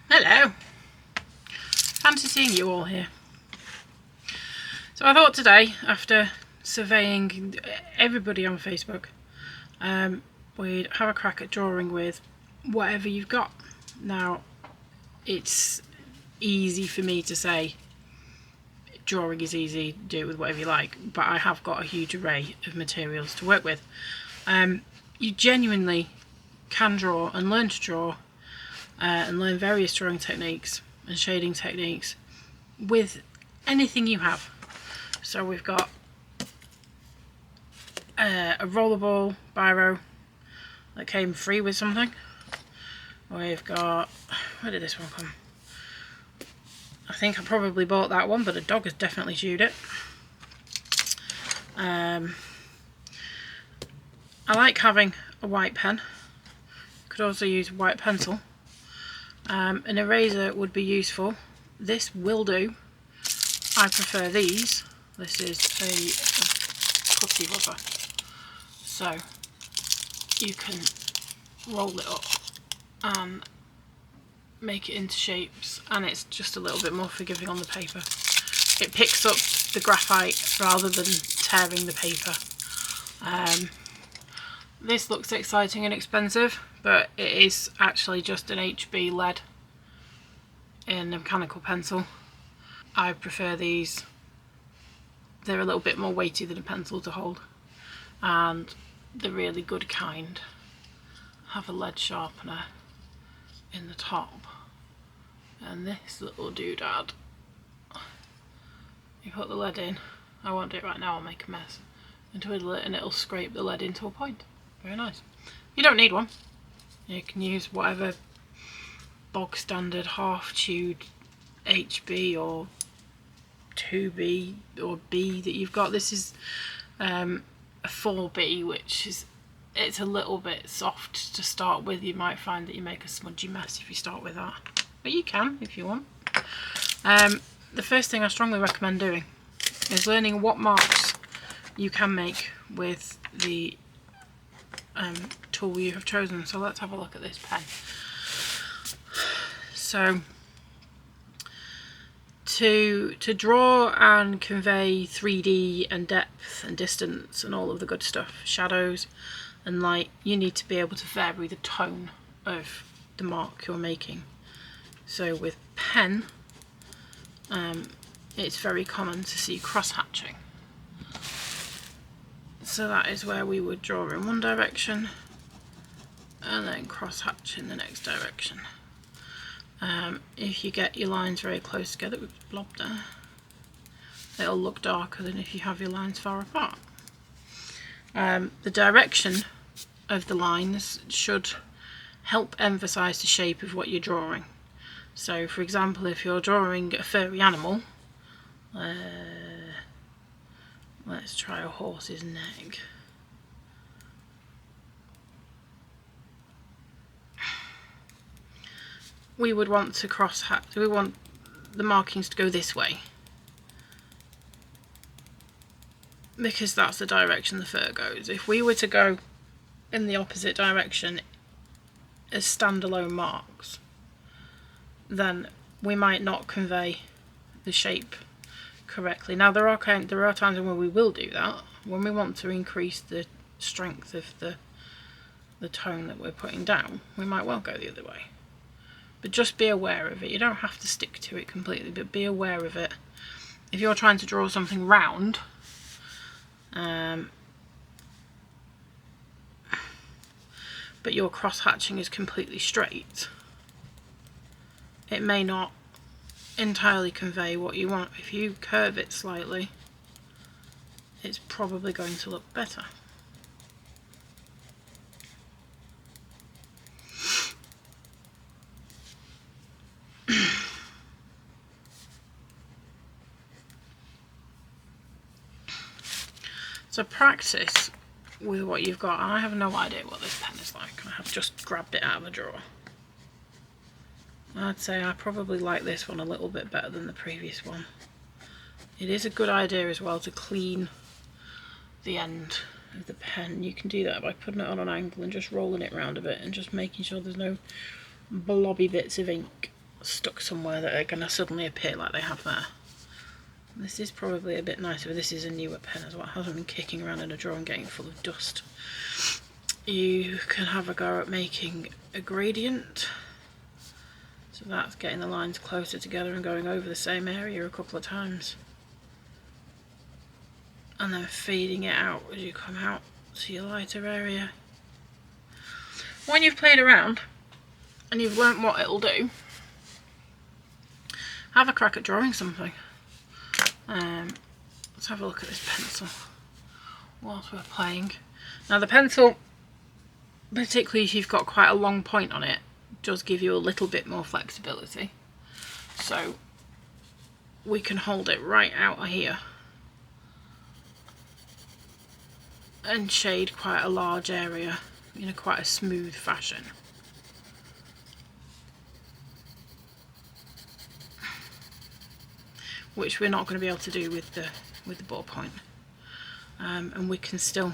Hello. Fancy seeing you all here. So I thought today, after surveying everybody on Facebook, we'd have a crack at drawing with whatever you've got. Now, it's easy for me to say drawing is easy, do it with whatever you like, but I have got a huge array of materials to work with. You genuinely can draw and learn to draw and learn various drawing techniques and shading techniques with anything you have. So we've got a rollerball biro that came free with something. We've got, where did this one come? I think I probably bought that one, but a dog has definitely chewed it. I like having a white pen. Could also use a white pencil. An eraser would be useful. This will do. I prefer these. This is a putty rubber. So you can roll it up and make it into shapes, and it's just a little bit more forgiving on the paper. It picks up the graphite rather than tearing the paper. This looks exciting and expensive, but it is actually just an HB lead in a mechanical pencil. I prefer these. They're a little bit more weighty than a pencil to hold, and the really good kind have a lead sharpener in the top. And this little doodad, you put the lead in, I won't do it right now, I'll make a mess, and twiddle it and it'll scrape the lead into a point. Very nice. You don't need one. You can use whatever bog standard half chewed HB or 2B or B that you've got. This is a 4B, which is, it's a little bit soft to start with. You might find that you make a smudgy mess if you start with that, but you can if you want. The first thing I strongly recommend doing is learning what marks you can make with the tool you have chosen. So let's have a look at this pen. So to draw and convey 3D and depth and distance and all of the good stuff, shadows and light, you need to be able to vary the tone of the mark you're making. So with pen, it's very common to see cross-hatching. So that is where we would draw in one direction and then cross-hatch in the next direction. If you get your lines very close together, with blob there, it'll look darker than if you have your lines far apart. The direction of the lines should help emphasize the shape of what you're drawing. So for example, if you're drawing a furry animal, let's try a horse's neck. We would want to cross-hatch, we want the markings to go this way, because that's the direction the fur goes. If we were to go in the opposite direction as standalone marks, then we might not convey the shape correctly. Now there are times when we will do that, when we want to increase the strength of the tone that we're putting down. We might well go the other way. But just be aware of it. You don't have to stick to it completely, but be aware of it. If you're trying to draw something round, but your cross-hatching is completely straight, it may not entirely convey what you want. If you curve it slightly, it's probably going to look better. So practice with what you've got. I have no idea what this pen is like. I have just grabbed it out of a drawer. I'd say I probably like this one a little bit better than the previous one. It is a good idea as well to clean the end of the pen. You can do that by putting it on an angle and just rolling it round a bit and just making sure there's no blobby bits of ink stuck somewhere that are going to suddenly appear like they have there. This is probably a bit nicer, but this is a newer pen as well. It hasn't been kicking around in a drawer and getting full of dust. You can have a go at making a gradient. So that's getting the lines closer together and going over the same area a couple of times. And then fading it out as you come out to your lighter area. When you've played around and you've learnt what it'll do, have a crack at drawing something. Let's have a look at this pencil whilst we're playing. Now the pencil, particularly if you've got quite a long point on it, does give you a little bit more flexibility. So we can hold it right out here and shade quite a large area in quite a smooth fashion. Which we're not going to be able to do with the ballpoint. And we can still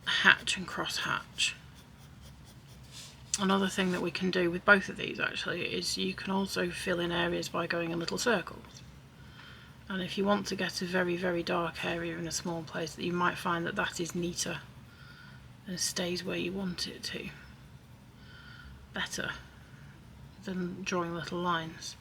hatch and cross hatch. Another thing that we can do with both of these actually is you can also fill in areas by going in little circles. And if you want to get a very, very dark area in a small place, you might find that that is neater and stays where you want it to better than drawing little lines.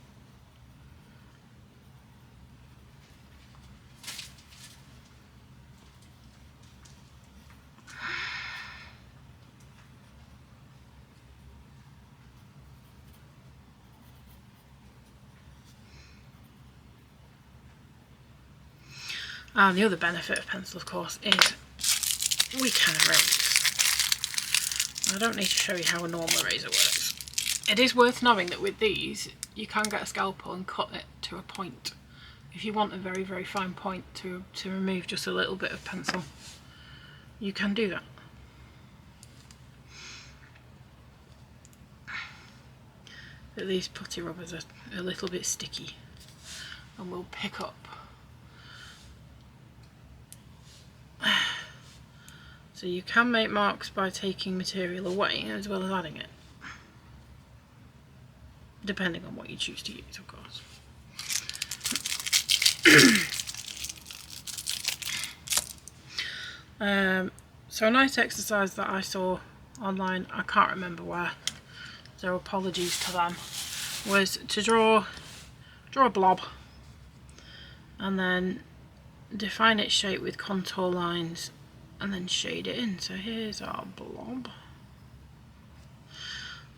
And the other benefit of pencil, of course, is we can erase. I don't need to show you how a normal eraser works. It is worth knowing that with these, you can get a scalpel and cut it to a point. If you want a very, very fine point to remove just a little bit of pencil, you can do that. But these putty rubbers are a little bit sticky and will pick up. So you can make marks by taking material away as well as adding it, depending on what you choose to use, of course. So a nice exercise that I saw online, I can't remember where, so apologies to them, was to draw a blob and then define its shape with contour lines and then shade it in. So here's our blob,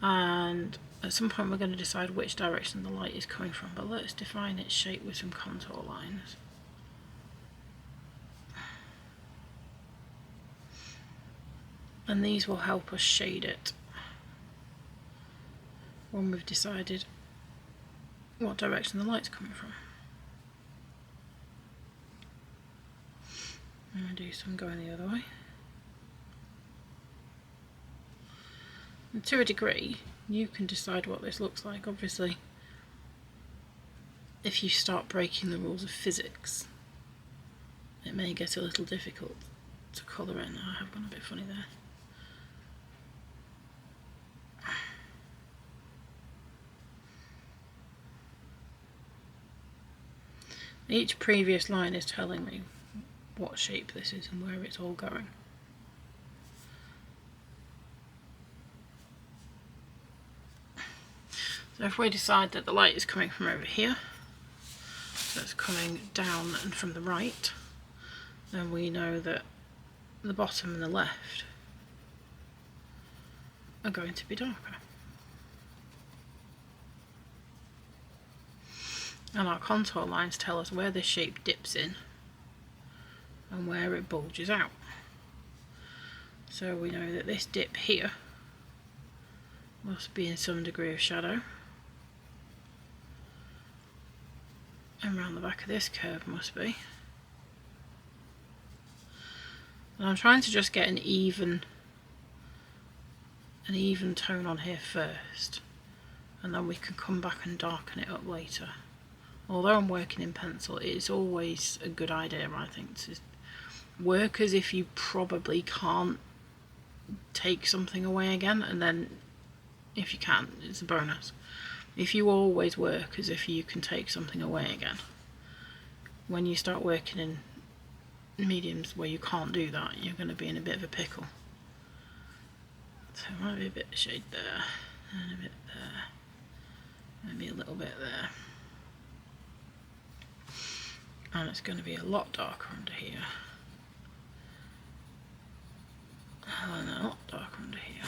and at some point we're going to decide which direction the light is coming from, but let's define its shape with some contour lines. And these will help us shade it when we've decided what direction the light's coming from. I'm going to do some going the other way. And to a degree, you can decide what this looks like. Obviously, if you start breaking the rules of physics, it may get a little difficult to colour in. I have gone a bit funny there. Each previous line is telling me what shape this is and where it's all going. So if we decide that the light is coming from over here, so it's coming down and from the right, then we know that the bottom and the left are going to be darker. And our contour lines tell us where this shape dips in and where it bulges out. So we know that this dip here must be in some degree of shadow, and around the back of this curve must be. And I'm trying to just get an even tone on here first, and then we can come back and darken it up later. Although I'm working in pencil, it's always a good idea, I think, to work as if you probably can't take something away again, and then if you can, it's a bonus. If you always work as if you can take something away again, when you start working in mediums where you can't do that, you're going to be in a bit of a pickle. So it might be a bit of shade there, and a bit there, maybe a little bit there. And it's going to be a lot darker under here. And a lot darker under here.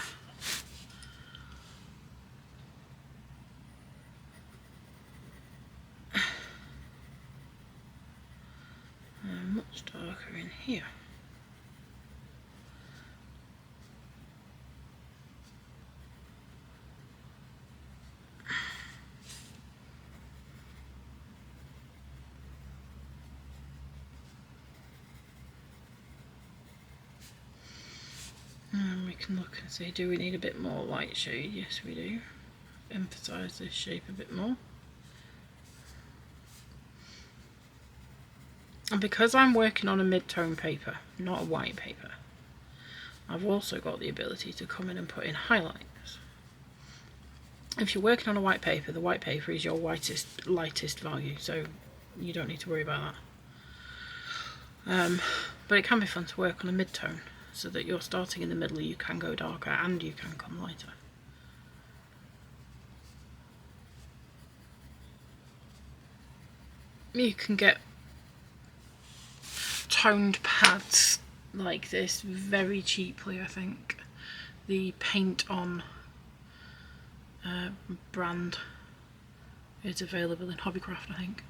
And much darker in here. And we can look and see, do we need a bit more light shade? Yes, we do. Emphasize this shape a bit more. And because I'm working on a mid-tone paper, not a white paper, I've also got the ability to come in and put in highlights. If you're working on a white paper, the white paper is your lightest value, so you don't need to worry about that. But it can be fun to work on a mid-tone, so that you're starting in the middle, you can go darker and you can come lighter. You can get toned pads like this very cheaply, I think. The Paint On brand is available in Hobbycraft, I think.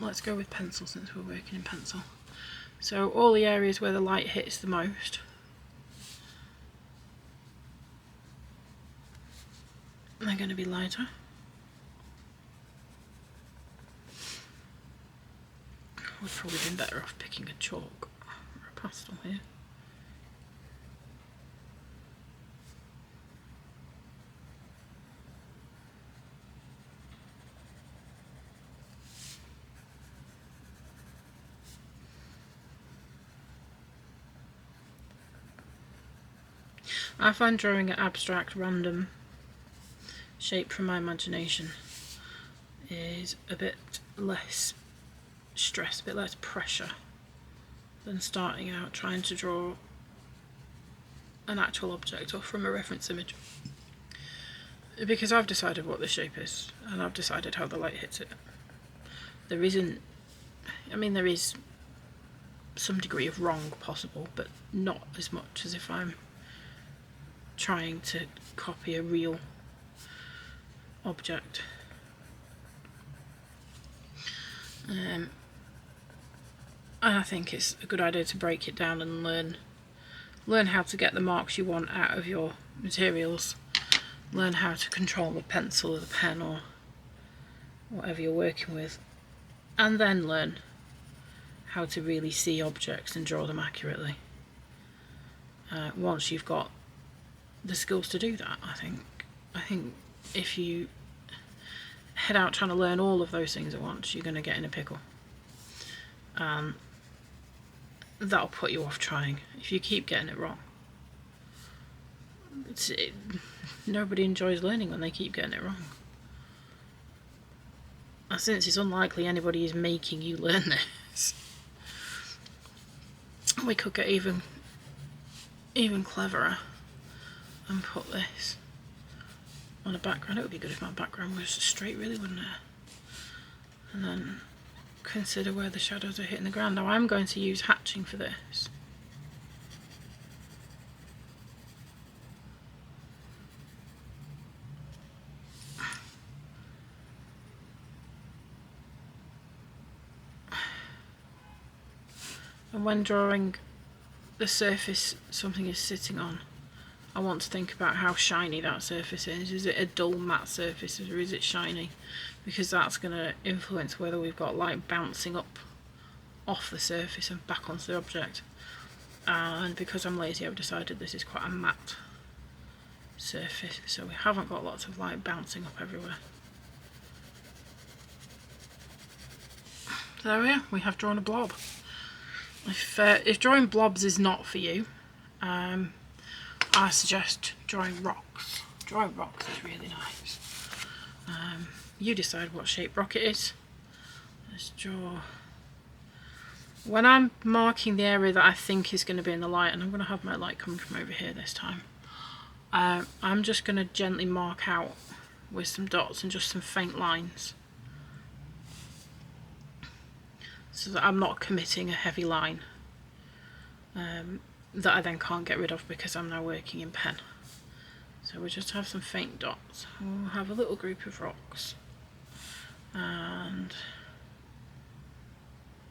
Let's go with pencil since we're working in pencil. So all the areas where the light hits the most, they're going to be lighter. Would probably been better off picking a chalk or a pastel here. I find drawing an abstract, random shape from my imagination is a bit less stress, a bit less pressure than starting out trying to draw an actual object or from a reference image. Because I've decided what the shape is, and I've decided how the light hits it. There isn't, I mean, there is some degree of wrong possible, but not as much as if I'm trying to copy a real object. And I think it's a good idea to break it down and learn how to get the marks you want out of your materials, learn how to control the pencil or the pen or whatever you're working with, and then learn how to really see objects and draw them accurately. Once you've got the skills to do that, I think if you head out trying to learn all of those things at once, you're going to get in a pickle. That'll put you off trying if you keep getting it wrong. Nobody enjoys learning when they keep getting it wrong. And since it's unlikely anybody is making you learn this, we could get even cleverer and put this on a background. It would be good if my background was straight, really, wouldn't it? And then consider where the shadows are hitting the ground. Now I'm going to use hatching for this. And when drawing the surface something is sitting on, I want to think about how shiny that surface is. Is it a dull matte surface or is it shiny? Because that's going to influence whether we've got light bouncing up off the surface and back onto the object. And because I'm lazy, I've decided this is quite a matte surface, so we haven't got lots of light bouncing up everywhere. So there we are, we have drawn a blob. If drawing blobs is not for you, I suggest drawing rocks. dry rocks is really nice. You decide what shape rock it is. Let's draw. When I'm marking the area that I think is going to be in the light, and I'm going to have my light coming from over here this time, I'm just going to gently mark out with some dots and just some faint lines, so that I'm not committing a heavy line that I then can't get rid of because I'm now working in pen. So we'll just have some faint dots. We'll have a little group of rocks, and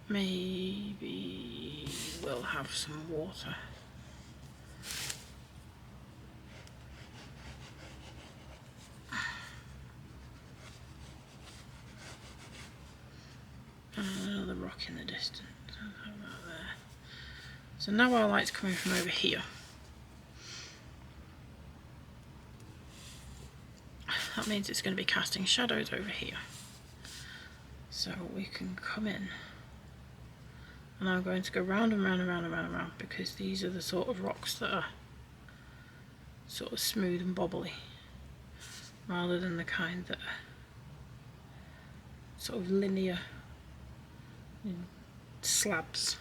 maybe we'll have some water. Another rock in the distance. How about there? So now our light's coming from over here. That means it's going to be casting shadows over here. So we can come in, and I'm going to go round and round and round and round and round, because these are the sort of rocks that are sort of smooth and bobbly, rather than the kind that are sort of linear slabs,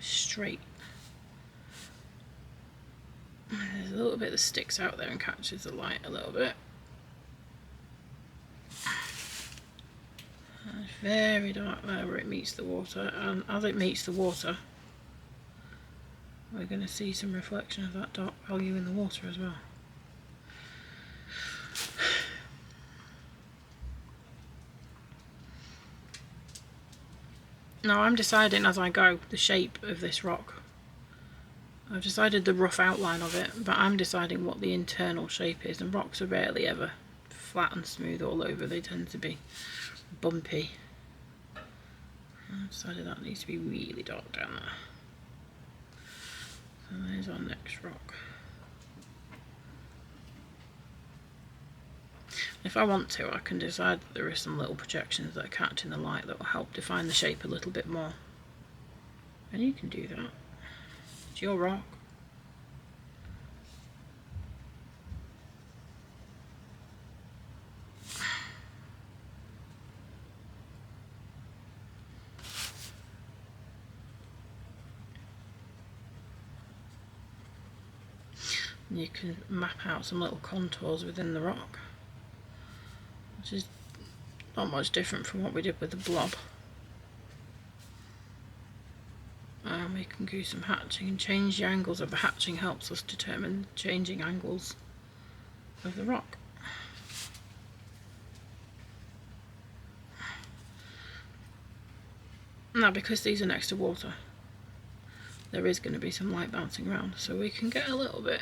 straight. There's a little bit that sticks out there and catches the light a little bit. It's very dark there where it meets the water, and as it meets the water, we're going to see some reflection of that dark value in the water as well. Now I'm deciding as I go the shape of this rock. I've decided the rough outline of it, but I'm deciding what the internal shape is, and rocks are rarely ever flat and smooth all over. They tend to be bumpy. I've decided that needs to be really dark down there. So there's our next rock. If I want to, I can decide that there are some little projections that are catching the light that will help define the shape a little bit more. And you can do that. It's your rock. And you can map out some little contours within the rock, which is not much different from what we did with the blob. And we can do some hatching and change the angles of the hatching. Helps us determine changing angles of the rock. Now, because these are next to water, there is going to be some light bouncing around, so we can get a little bit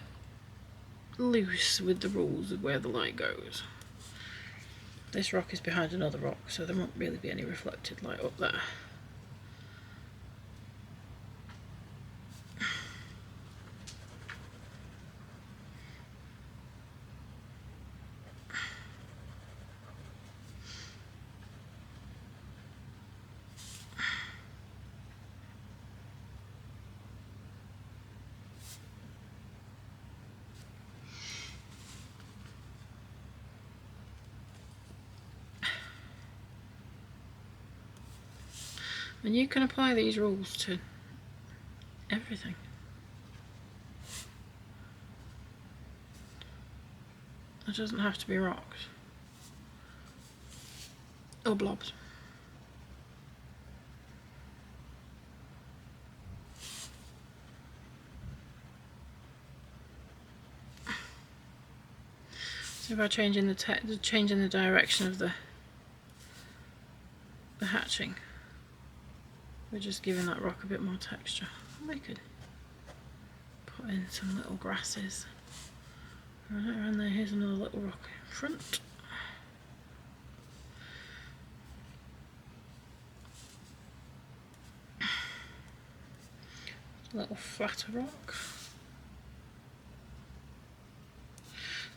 loose with the rules of where the light goes. This rock is behind another rock, so there won't really be any reflected light up there. And you can apply these rules to everything. It doesn't have to be rocks or blobs. So by changing the direction of the hatching, we're just giving that rock a bit more texture. We could put in some little grasses right around there. Here's another little rock in front. A little flatter rock.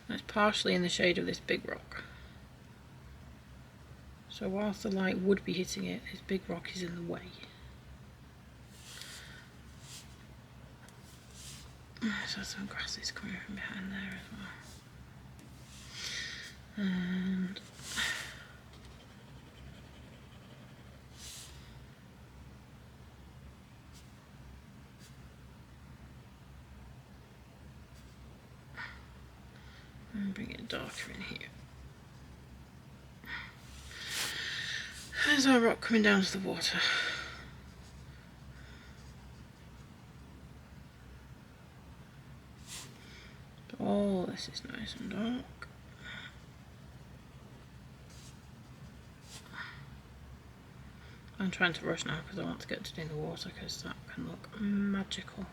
And it's partially in the shade of this big rock. So whilst the light would be hitting it, this big rock is in the way. So some grasses coming from behind there as well. And bring it darker in here. There's our rock coming down to the water. All this is nice and dark. I'm trying to rush now because I want to get to doing the water because that can look magical.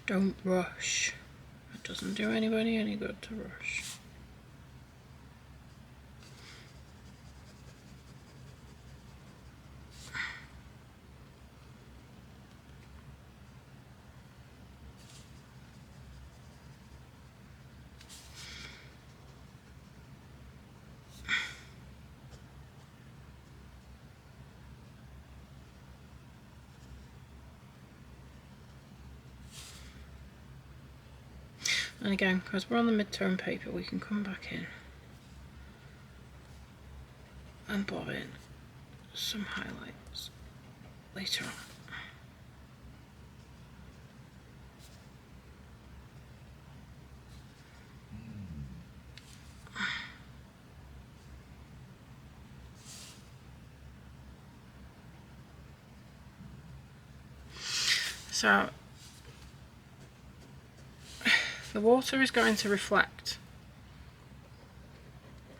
Don't rush. It doesn't do anybody any good to rush. And again, because we're on the mid-tone paper, we can come back in and bob in some highlights later on. So the water is going to reflect.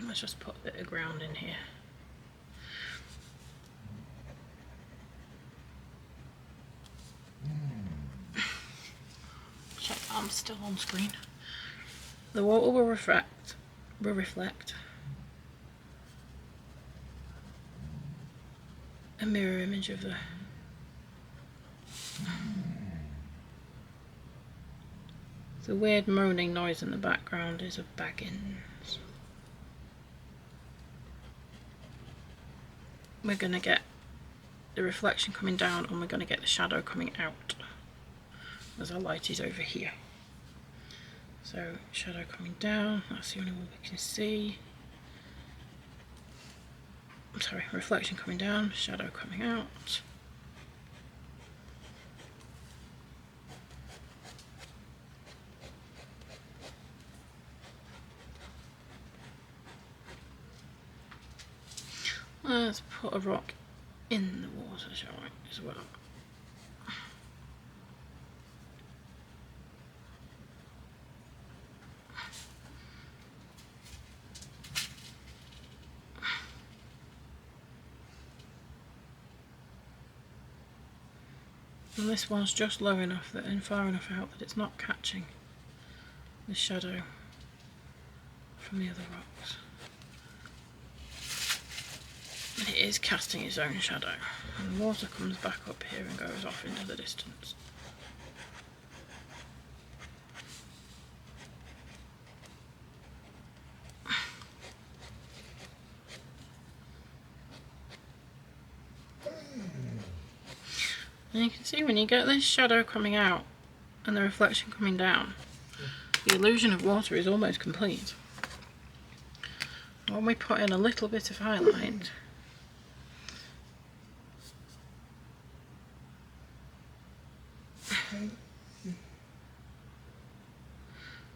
Let's just put a bit of ground in here. Check that I'm still on screen. The water will reflect a mirror image of the weird moaning noise in the background is of Baggins. We're going to get the reflection coming down and we're going to get the shadow coming out as our light is over here. So shadow coming down, that's the only one we can see. I'm sorry, reflection coming down, shadow coming out. Let's put a rock in the water, shall we, as well. And this one's just low enough that and far enough out that it's not catching the shadow from the other rocks. But it is casting its own shadow. And the water comes back up here and goes off into the distance. And you can see when you get this shadow coming out and the reflection coming down, the illusion of water is almost complete. When we put in a little bit of highlight,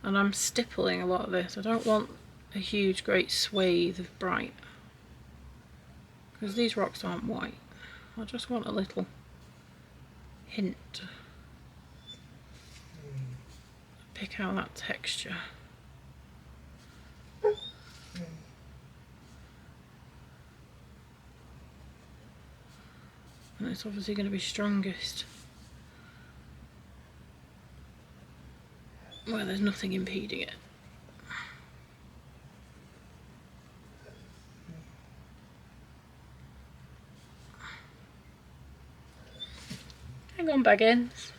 and I'm stippling a lot of this, I don't want a huge great swathe of bright, because these rocks aren't white. I just want a little hint. Pick out that texture. And it's obviously going to be strongest where there's nothing impeding it. Hang on, Baggins.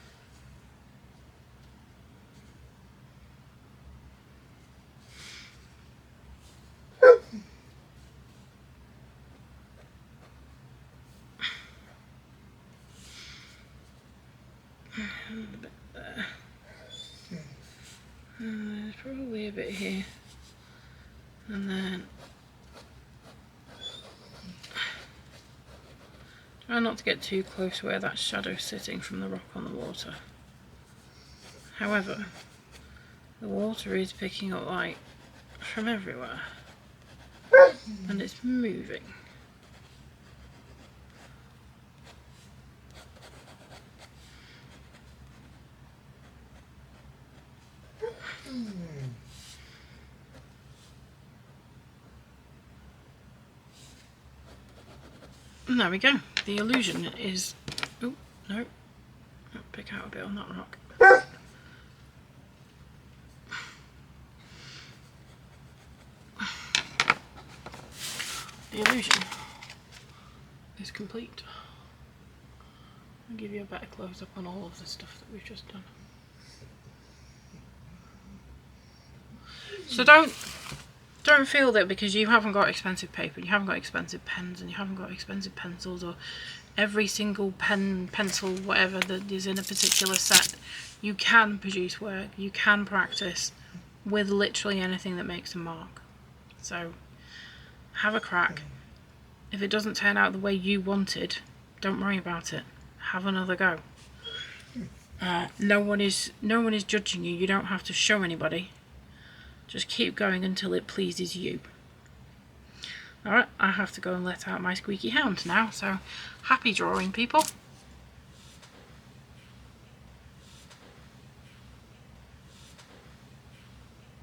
And a bit there. And there's probably a bit here. And then try not to get too close where that shadow's sitting from the rock on the water. However, the water is picking up light from everywhere and it's moving. And there we go. The illusion is... Oh, no. I'll pick out a bit on that rock. The illusion is complete. I'll give you a better close-up on all of the stuff that we've just done. So don't feel that because you haven't got expensive paper, you haven't got expensive pens, and you haven't got expensive pencils, or every single pen, pencil, whatever that is in a particular set, you can produce work, you can practice with literally anything that makes a mark. So have a crack. If it doesn't turn out the way you wanted, don't worry about it. Have another go. No one is judging you. You don't have to show anybody. Just keep going until it pleases you. Alright, I have to go and let out my squeaky hound now, so happy drawing, people.